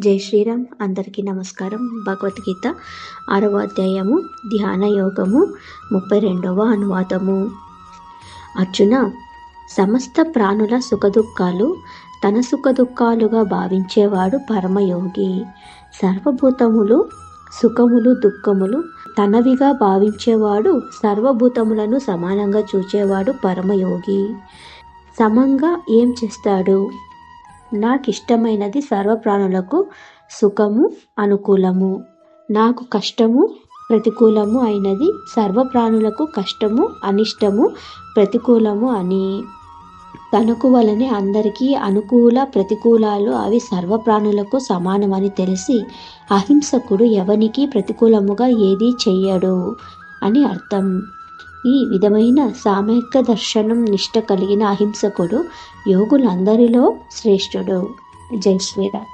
జై శ్రీరామ్. అందరికీ నమస్కారం. భగవద్గీత 6వ అధ్యాయము ధ్యాన యోగము 32వ అనువాదము. అర్జున, సమస్త ప్రాణుల సుఖదుఖాలు తన సుఖదుఖాలుగా భావించేవాడు పరమయోగి. సర్వభూతములు సుఖములు దుఃఖములు తనవిగా భావించేవాడు, సర్వభూతములను సమానంగా చూచేవాడు పరమయోగి. సమంగా ఏం చేస్తాడు? నాకిష్టమైనది సర్వప్రాణులకు సుఖము అనుకూలము, నాకు కష్టము ప్రతికూలము అయినది సర్వప్రాణులకు కష్టము అనిష్టము ప్రతికూలము అని. తనకు వలనే అందరికీ అనుకూల ప్రతికూలాలు అవి సర్వప్రాణులకు సమానమని తెలిసి అహింసకుడు ఎవనికి ప్రతికూలముగా ఏదీ చెయ్యడు అని అర్థం. ఈ విధమైన సామయిక దర్శనం నిష్ట కలిగిన అహింసకుడు యోగులందరిలో శ్రేష్ఠుడు. జై శ్రీరామ్.